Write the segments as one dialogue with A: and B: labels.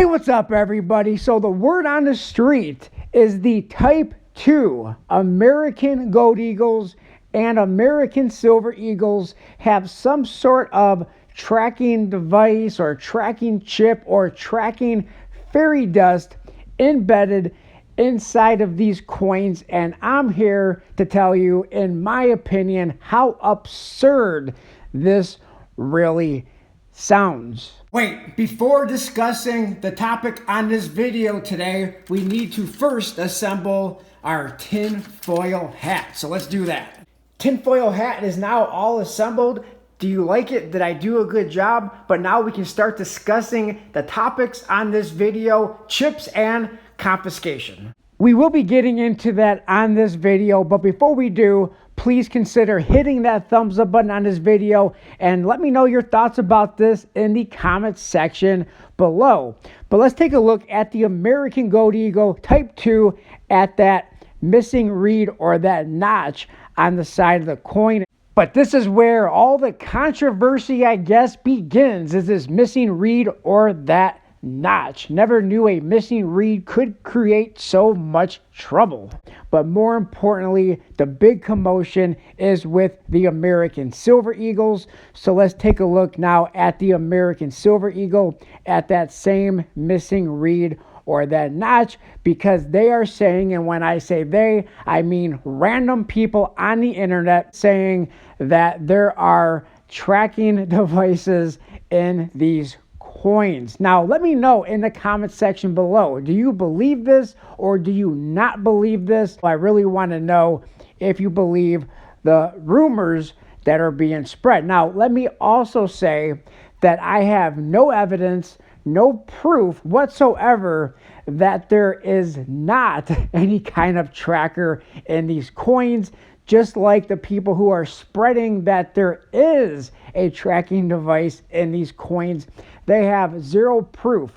A: What's up, everybody? So the word on the street is the Type 2 American Gold Eagles and American Silver Eagles have some sort of tracking device or tracking chip or tracking fairy dust embedded inside of these coins, and I'm here to tell you, in my opinion, how absurd this really sounds. Wait, before discussing the topic on this video today, we need to first assemble our tinfoil hat. So let's do that. Tinfoil hat is now all assembled. Do you like it? Did I do a good job? But now we can start discussing the topics on this video: chips and confiscation. We will be getting into that on this video, but before we do, please consider hitting that thumbs up button on this video and let me know your thoughts about this in the comments section below. But let's take a look at the American Gold Eagle Type 2 at that missing reed or that notch on the side of the coin. But this is where all the controversy, I guess, begins, is this missing reed or that notch. Never knew a missing reed could create so much trouble. But more importantly, the big commotion is with the American Silver Eagles. So let's take a look now at the American Silver Eagle at that same missing reed or that notch, because they are saying, and when I say they, I mean random people on the internet, saying that there are tracking devices in these coins. Now, let me know in the comment section below. Do you believe this or do you not believe this? I really want to know if you believe the rumors that are being spread. Now, let me also say that I have no evidence, no proof whatsoever that there is not any kind of tracker in these coins, just like the people who are spreading that there is a tracking device in these coins. They have zero proof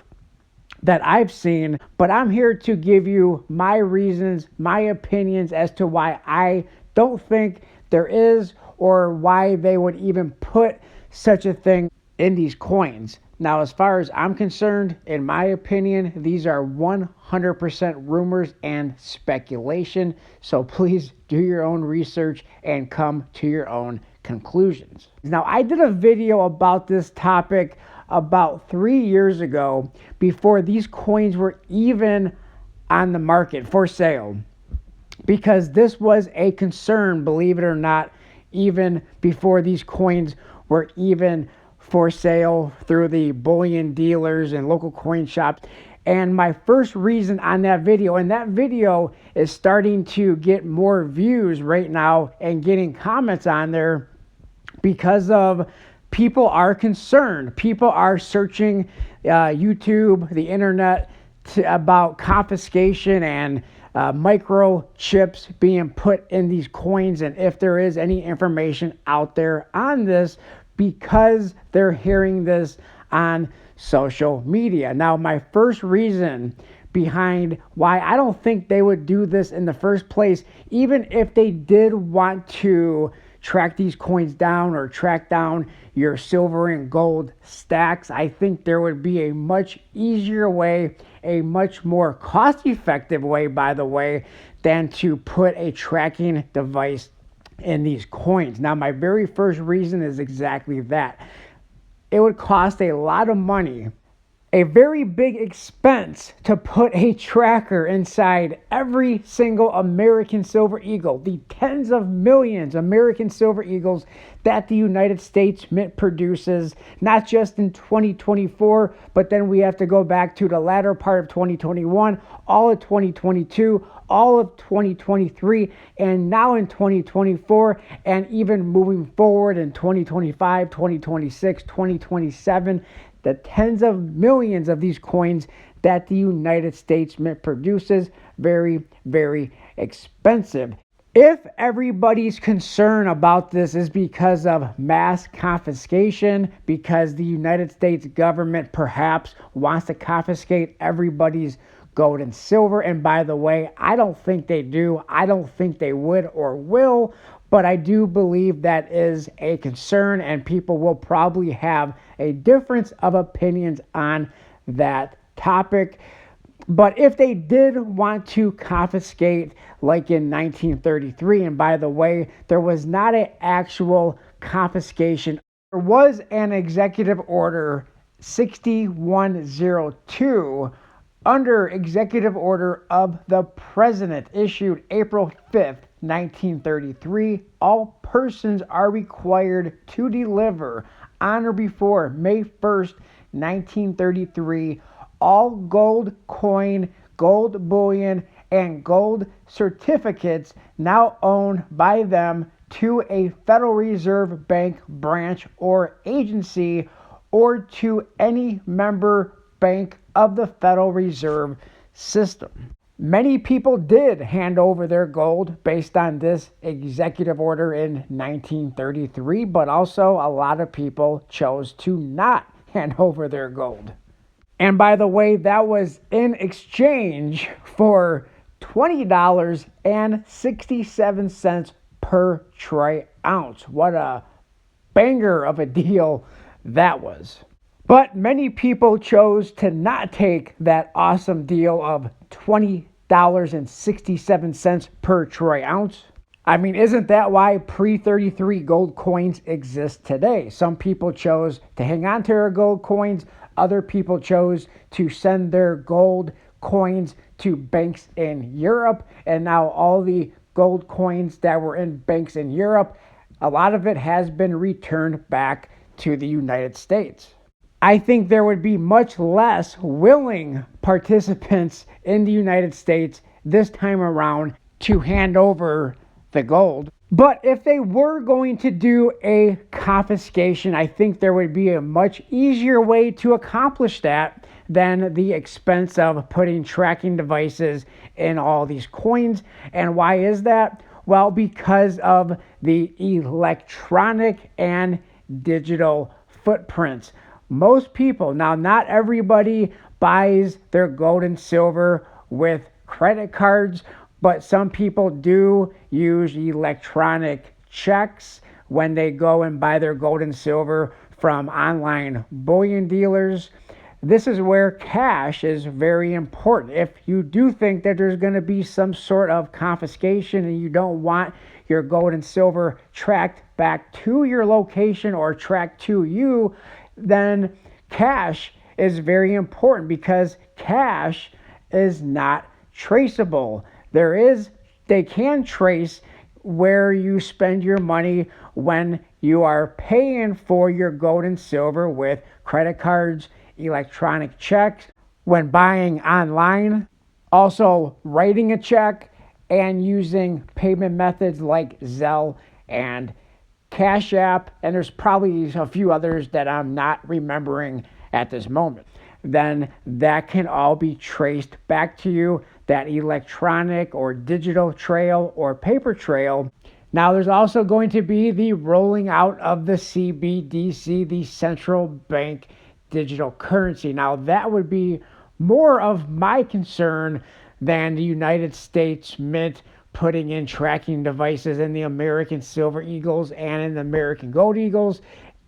A: that I've seen, but I'm here to give you my reasons, my opinions as to why I don't think there is, or why they would even put such a thing in these coins. Now, as far as I'm concerned, in my opinion, these are 100% rumors and speculation. So please do your own research and come to your own conclusions. Now, I did a video about this topic about 3 years ago, before these coins were even on the market for sale, because this was a concern, believe it or not, even before these coins were even for sale through the bullion dealers and local coin shops. And my first reason on that video, and that video is starting to get more views right now and getting comments on there, because of people are concerned. People are searching YouTube, the internet, about confiscation and microchips being put in these coins, and if there is any information out there on this, because they're hearing this on social media. Now, my first reason behind why I don't think they would do this in the first place, even if they did want to track these coins down or track down your silver and gold stacks, I think there would be a much easier way, a much more cost-effective way, by the way, than to put a tracking device in these coins. Now, my very first reason is exactly that. It would cost a lot of money, a very big expense, to put a tracker inside every single American Silver Eagle, the tens of millions American Silver Eagles that the United States Mint produces, not just in 2024, but then we have to go back to the latter part of 2021, all of 2022, all of 2023, and now in 2024, and even moving forward in 2025, 2026, 2027, the tens of millions of these coins that the United States Mint produces, very, very expensive. If everybody's concern about this is because of mass confiscation, because the United States government perhaps wants to confiscate everybody's gold and silver, and by the way, I don't think they do. I don't think they would or will, but I do believe that is a concern, and people will probably have a difference of opinions on that topic. But if they did want to confiscate, like in 1933, and by the way, there was not an actual confiscation. There was an executive order 6102 under executive order of the president issued April 5th, 1933. All persons are required to deliver on or before May 1st, 1933, all gold coin, gold bullion, and gold certificates now owned by them to a Federal Reserve Bank branch or agency, or to any member bank of the Federal Reserve System. Many people did hand over their gold based on this executive order in 1933, but also a lot of people chose to not hand over their gold. And by the way, that was in exchange for $20.67 per troy ounce. What a banger of a deal that was. But many people chose to not take that awesome deal of $20.67 per troy ounce. I mean, isn't that why pre-33 gold coins exist today? Some people chose to hang on to their gold coins. Other people chose to send their gold coins to banks in Europe. And now all the gold coins that were in banks in Europe, a lot of it has been returned back to the United States. I think there would be much less willing participants in the United States this time around to hand over the gold. But if they were going to do a confiscation, I think there would be a much easier way to accomplish that than the expense of putting tracking devices in all these coins. And why is that? Well, because of the electronic and digital footprints. Most people, now not everybody buys their gold and silver with credit cards, but some people do use electronic checks when they go and buy their gold and silver from online bullion dealers. This is where cash is very important. If you do think that there's going to be some sort of confiscation and you don't want your gold and silver tracked back to your location or tracked to you, then cash is very important, because cash is not traceable. They can trace where you spend your money when you are paying for your gold and silver with credit cards, electronic checks, when buying online, also writing a check, and using payment methods like Zelle and Cash App, and there's probably a few others that I'm not remembering at this moment. Then that can all be traced back to you, that electronic or digital trail or paper trail. Now there's also going to be the rolling out of the CBDC, the central bank digital currency. Now that would be more of my concern than the United States Mint putting in tracking devices in the American Silver Eagles and in the American Gold Eagles.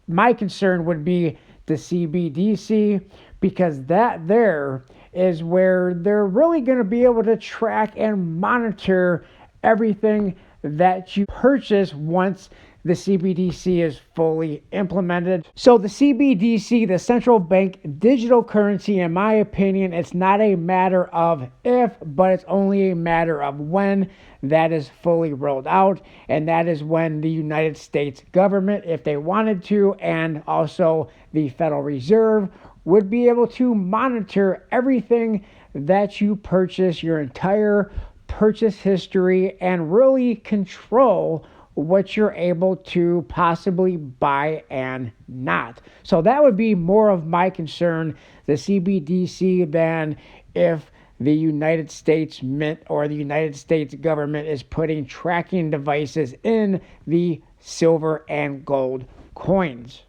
A: My concern would be the CBDC, because that there is where they're really going to be able to track and monitor everything that you purchase once the CBDC is fully implemented. So the CBDC, the central bank digital currency, in my opinion, it's not a matter of if, but it's only a matter of when that is fully rolled out. And that is when the United States government, if they wanted to, and also the Federal Reserve, would be able to monitor everything that you purchase, your entire purchase history, and really control what you're able to possibly buy and not. So that would be more of my concern, the CBDC, than if the United States Mint or the United States government is putting tracking devices in the silver and gold coins.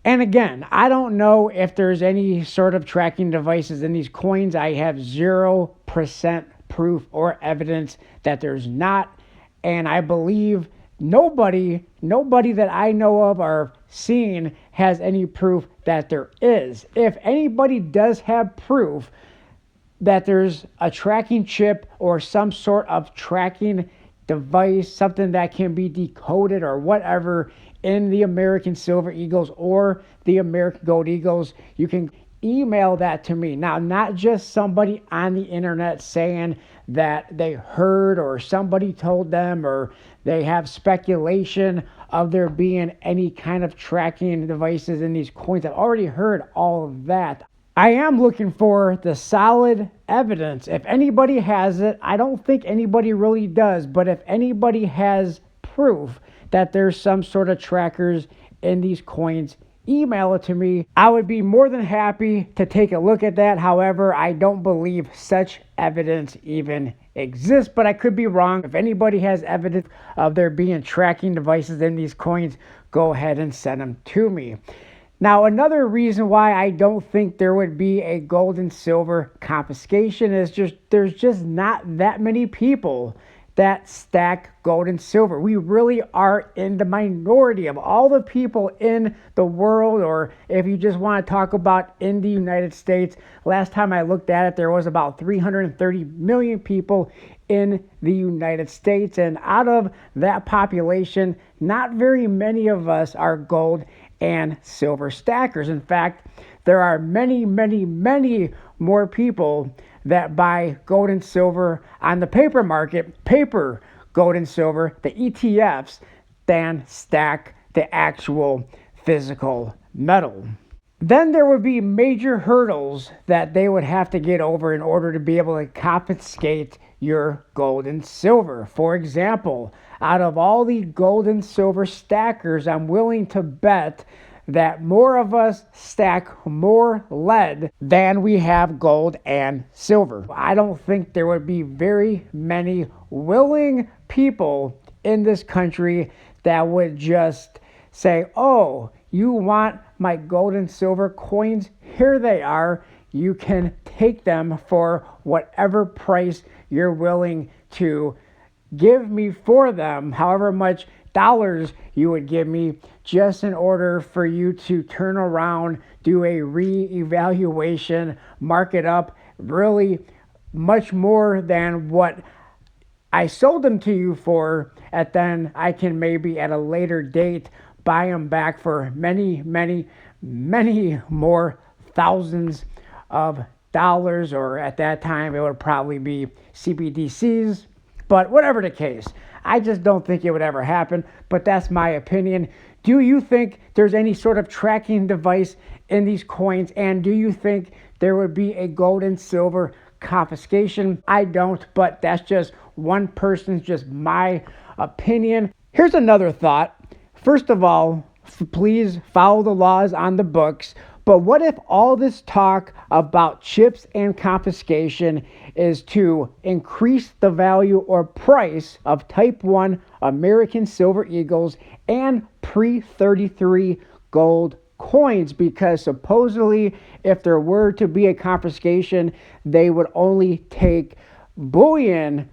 A: And again, I don't know if there's any sort of tracking devices in these coins. I have 0% proof or evidence that there's not. And I believe nobody that I know of or seen has any proof that there is. If anybody does have proof that there's a tracking chip or some sort of tracking device, something that can be decoded or whatever in the American Silver Eagles or the American Gold Eagles, you can email that to me. Now, not just somebody on the internet saying that they heard or somebody told them or they have speculation of there being any kind of tracking devices in these coins. I've already heard all of that. I am looking for the solid evidence. If anybody has it, I don't think anybody really does, but if anybody has proof that there's some sort of trackers in these coins, email it to me. I would be more than happy to take a look at that. However, I don't believe such evidence even exists, but I could be wrong. If anybody has evidence of there being tracking devices in these coins, go ahead and send them to me. Now, another reason why I don't think there would be a gold and silver confiscation is there's just not that many people that stack gold and silver. We really are in the minority of all the people in the world, or if you just want to talk about in the United States. Last time I looked at it, there was about 330 million people in the United States, and out of that population, not very many of us are gold and silver stackers. In fact, there are many more people that buy gold and silver on the paper market, paper gold and silver, the ETFs, than stack the actual physical metal. Then there would be major hurdles that they would have to get over in order to be able to confiscate your gold and silver. For example, out of all the gold and silver stackers, I'm willing to bet that more of us stack more lead than we have gold and silver. I don't think there would be very many willing people in this country that would just say, oh, you want my gold and silver coins? Here they are. You can take them for whatever price you're willing to give me for them, however much dollars you would give me, just in order for you to turn around, do a re-evaluation, mark it up really much more than what I sold them to you for, and then I can maybe at a later date buy them back for many more thousands of dollars, or at that time it would probably be CBDCs. But whatever the case, I just don't think it would ever happen, but that's my opinion. Do you think there's any sort of tracking device in these coins, and do you think there would be a gold and silver confiscation? I don't, but that's just one person's, just my opinion. Here's another thought. First of all, please follow the laws on the books. But what if all this talk about chips and confiscation is to increase the value or price of Type 1 American Silver Eagles and pre-33 gold coins? Because supposedly, if there were to be a confiscation, they would only take bullion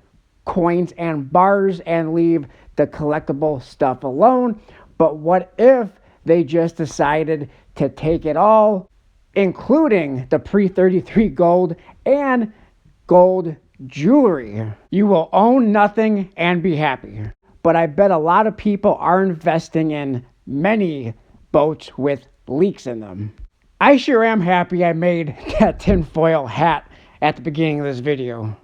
A: coins and bars and leave the collectible stuff alone. But what if they just decided to take it all, including the pre-33 gold and gold jewelry? You will own nothing and be happy. But I bet a lot of people are investing in many boats with leaks in them. I sure am happy I made that tinfoil hat at the beginning of this video.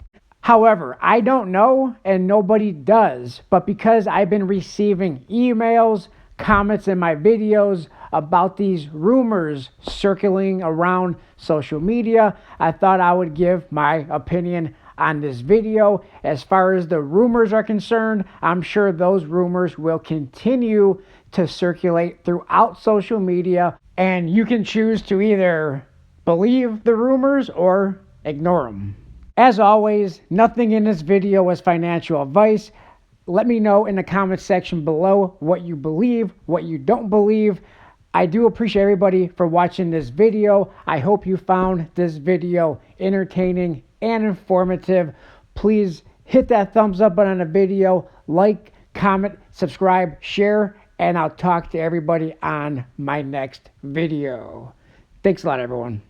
A: However, I don't know, and nobody does, but because I've been receiving emails, comments in my videos about these rumors circling around social media, I thought I would give my opinion on this video. As far as the rumors are concerned, I'm sure those rumors will continue to circulate throughout social media, and you can choose to either believe the rumors or ignore them. As always, nothing in this video was financial advice. Let me know in the comment section below what you believe, what you don't believe. I do appreciate everybody for watching this video. I hope you found this video entertaining and informative. Please hit that thumbs up button on the video, like, comment, subscribe, share, and I'll talk to everybody on my next video. Thanks a lot, everyone.